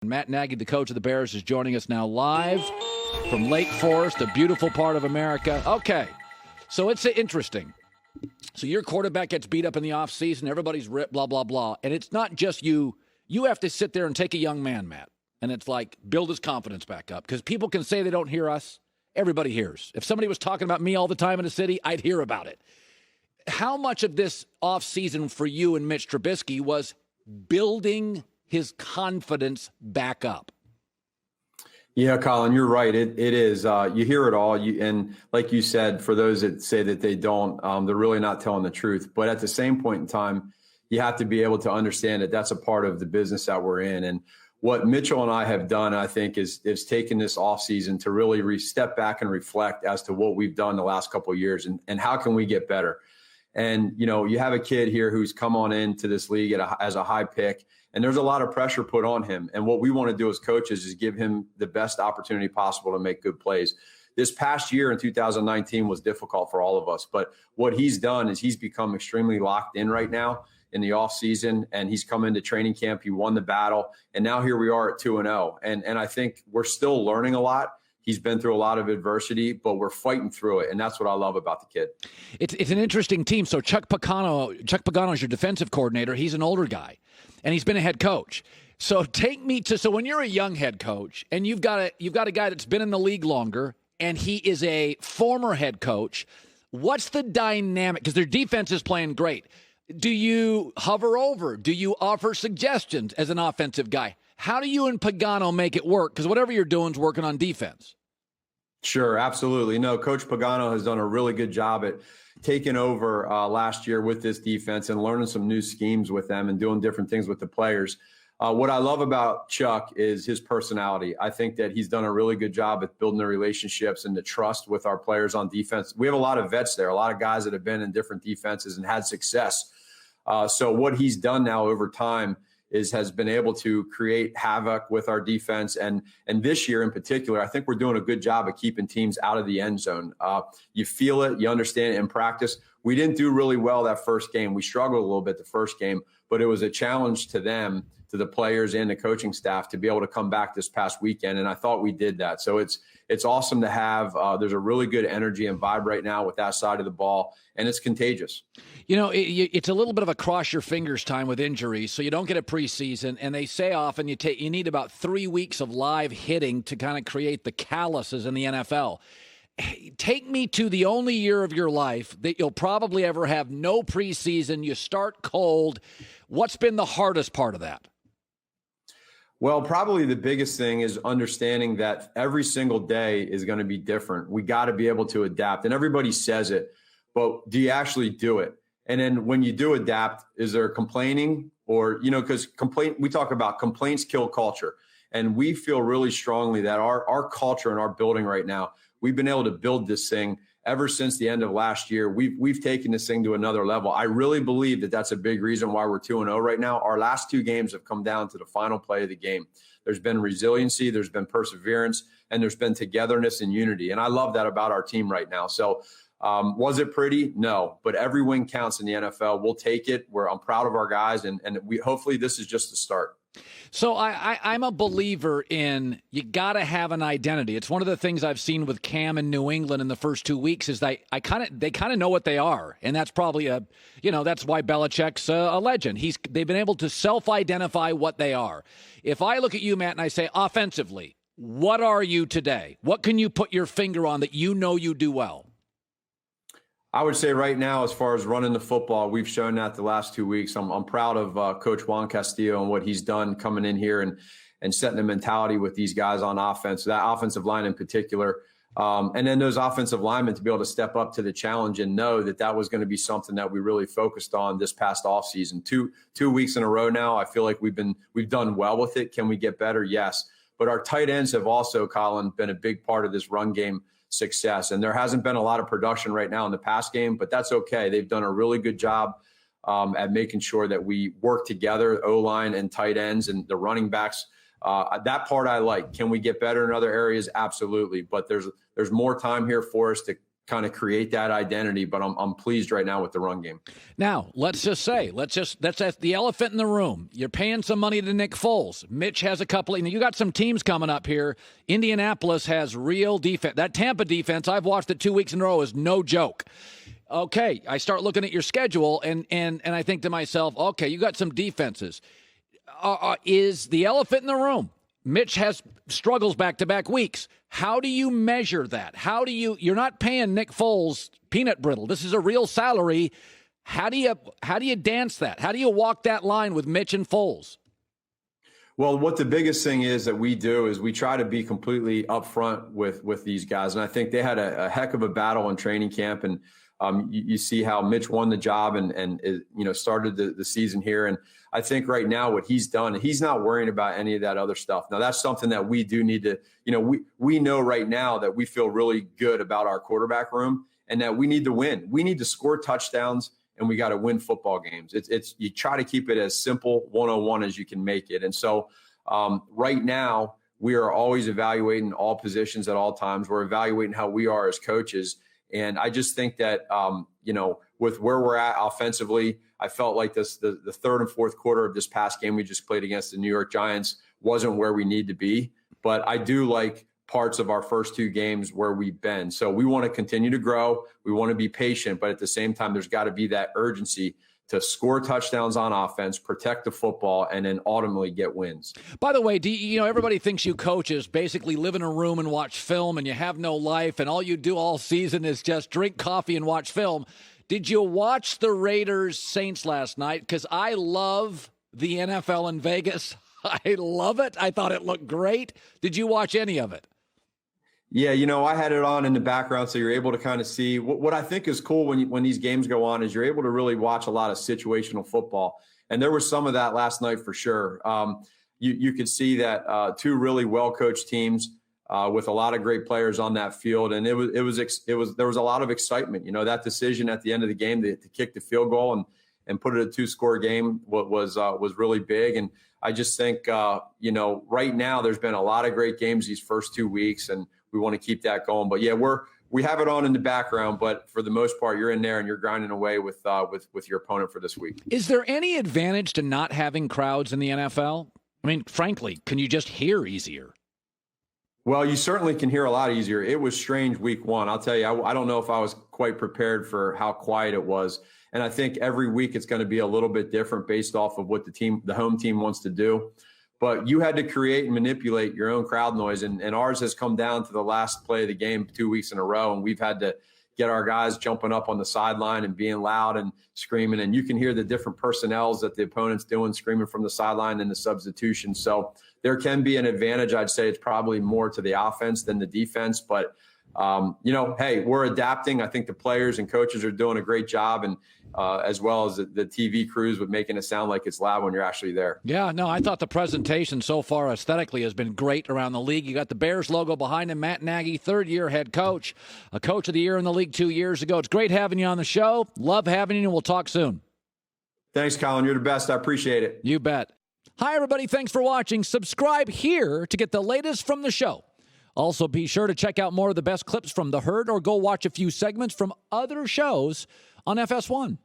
Matt Nagy, the coach of the Bears, is joining us now live from Lake Forest, a beautiful part of America. Okay, so it's interesting. So your quarterback gets beat up in the offseason, everybody's ripped, blah, blah, blah. And it's not just you. You have to sit there and take a young man, Matt. And it's like, build his confidence back up. Because people can say they don't hear us. Everybody hears. If somebody was talking about me all the time in the city, I'd hear about it. How much of this offseason for you and Mitch Trubisky was building his confidence back up? Yeah, Colin, you're right. It is. You hear it all. And like you said, for those that say that they don't, they're really not telling the truth. But at the same point in time, you have to be able to understand that that's a part of the business that we're in. And what Mitchell and I have done, I think, is taken this offseason to really step back and reflect as to what we've done the last couple of years and how can we get better. And, you know, you have a kid here who's come on into this league as a high pick. And there's a lot of pressure put on him. And what we want to do as coaches is give him the best opportunity possible to make good plays. This past year in 2019 was difficult for all of us. But what he's done is he's become extremely locked in right now in the offseason. And he's come into training camp. He won the battle. And now here we are at 2-0. And I think we're still learning a lot. He's been through a lot of adversity, but we're fighting through it, and that's what I love about the kid. It's an interesting team. So Chuck Pagano is your defensive coordinator. He's an older guy, and he's been a head coach. So take me to so when you're a young head coach and you've got a guy that's been in the league longer, and he is a former head coach. What's the dynamic? Because their defense is playing great. Do you hover over? Do you offer suggestions as an offensive guy? How do you and Pagano make it work? Because whatever you're doing is working on defense. Sure, absolutely. No, Coach Pagano has done a really good job at taking over last year with this defense and learning some new schemes with them and doing different things with the players. What I love about Chuck is his personality. I think that he's done a really good job at building the relationships and the trust with our players on defense. We have a lot of vets there, a lot of guys that have been in different defenses and had success. So what he's done now over time has been able to create havoc with our defense. And this year in particular, I think we're doing a good job of keeping teams out of the end zone. You feel it, you understand it in practice. We didn't do really well that first game. We struggled a little bit the first game, but it was a challenge to them, to the players and the coaching staff, to be able to come back this past weekend. And I thought we did that. So it's awesome to have. There's a really good energy and vibe right now with that side of the ball, and it's contagious. You know, it's a little bit of a cross your fingers time with injuries, so you don't get a preseason. And they say often you need about 3 weeks of live hitting to kind of create the calluses in the NFL. Take me to the only year of your life that you'll probably ever have no preseason. You start cold. What's been the hardest part of that? Well, probably the biggest thing is understanding that every single day is going to be different. We got to be able to adapt. And everybody says it, but do you actually do it? And then when you do adapt, is there complaining? Or, you know, because we talk about complaints kill culture. And we feel really strongly that our culture and our building right now, we've been able to build this thing ever since the end of last year. We've taken this thing to another level. I really believe that that's a big reason why we're 2-0 right now. Our last two games have come down to the final play of the game. There's been resiliency, there's been perseverance, and there's been togetherness and unity. And I love that about our team right now. So was it pretty? No, but every win counts in the NFL. We'll take it. I'm proud of our guys, and hopefully this is just the start. So I'm a believer in you got to have an identity. It's one of the things I've seen with Cam in New England in the first 2 weeks is they kind of know what they are, and that's probably that's why Belichick's a legend. They've been able to self-identify what they are. If I look at you, Matt, and I say offensively, what are you today? What can you put your finger on that you know you do well? I would say right now, as far as running the football, we've shown that the last 2 weeks. I'm proud of Coach Juan Castillo and what he's done coming in here and setting a mentality with these guys on offense, that offensive line in particular. And then those offensive linemen to be able to step up to the challenge and know that was going to be something that we really focused on this past offseason. Two weeks in a row now, I feel like we've done well with it. Can we get better? Yes. But our tight ends have also, Colin, been a big part of this run game success. And there hasn't been a lot of production right now in the pass game, but that's okay. They've done a really good job at making sure that we work together, O-line and tight ends and the running backs. That part I like. Can we get better in other areas? Absolutely. But there's more time here for us to kind of create that identity. But I'm pleased right now with the run game. Now, let's ask the elephant in the room. You're paying some money to Nick Foles. Mitch has a couple. You got some teams coming up here. Indianapolis has real defense. That Tampa defense, I've watched it 2 weeks in a row, is no joke. Okay, I start looking at your schedule, and I think to myself, okay, you got some defenses. Is the elephant in the room? Mitch has struggles back-to-back weeks. How do you measure that? You're not paying Nick Foles peanut brittle. This is a real salary. How do you dance that? How do you walk that line with Mitch and Foles? Well, what the biggest thing is that we do is we try to be completely upfront with these guys. And I think they had a heck of a battle in training camp. And you see how Mitch won the job and started the season here. And I think right now what he's done, he's not worrying about any of that other stuff. Now, that's something that we do need to, we know right now that we feel really good about our quarterback room and that we need to win. We need to score touchdowns and we got to win football games. It's you try to keep it as simple 101 as you can make it. And so right now we are always evaluating all positions at all times. We're evaluating how we are as coaches. And I just think that, with where we're at offensively, I felt like the third and fourth quarter of this past game we just played against the New York Giants wasn't where we need to be. But I do like parts of our first two games where we've been. So we want to continue to grow. We want to be patient. But at the same time, there's got to be that urgency to score touchdowns on offense, protect the football, and then ultimately get wins. By the way, everybody thinks you coaches basically live in a room and watch film and you have no life and all you do all season is just drink coffee and watch film. Did you watch the Raiders-Saints last night? Because I love the NFL in Vegas. I love it. I thought it looked great. Did you watch any of it? Yeah, I had it on in the background, so you're able to kind of see what I think is cool when these games go on is you're able to really watch a lot of situational football. And there was some of that last night for sure. You could see that two really well-coached teams with a lot of great players on that field, and there was a lot of excitement. That decision at the end of the game to kick the field goal and put it a 2-score game was really big. And I just think right now there's been a lot of great games these first 2 weeks, and we want to keep that going. But yeah, we have it on in the background, but for the most part, you're in there and you're grinding away with your opponent for this week. Is there any advantage to not having crowds in the NFL? I mean, frankly, can you just hear easier? Well, you certainly can hear a lot easier. It was strange week one. I'll tell you, I don't know if I was quite prepared for how quiet it was. And I think every week it's going to be a little bit different based off of what the home team wants to do. But you had to create and manipulate your own crowd noise. And ours has come down to the last play of the game 2 weeks in a row. And we've had to get our guys jumping up on the sideline and being loud and screaming. And you can hear the different personnels that the opponent's doing, screaming from the sideline and the substitution. So there can be an advantage. I'd say it's probably more to the offense than the defense. But, hey, we're adapting. I think the players and coaches are doing a great job. And as well as the TV crews with making it sound like it's loud when you're actually there. Yeah, no, I thought the presentation so far aesthetically has been great around the league. You got the Bears logo behind him, Matt Nagy, third-year head coach, a coach of the year in the league 2 years ago. It's great having you on the show. Love having you, and we'll talk soon. Thanks, Colin. You're the best. I appreciate it. You bet. Hi, everybody. Thanks for watching. Subscribe here to get the latest from the show. Also, be sure to check out more of the best clips from The Herd or go watch a few segments from other shows on FS1.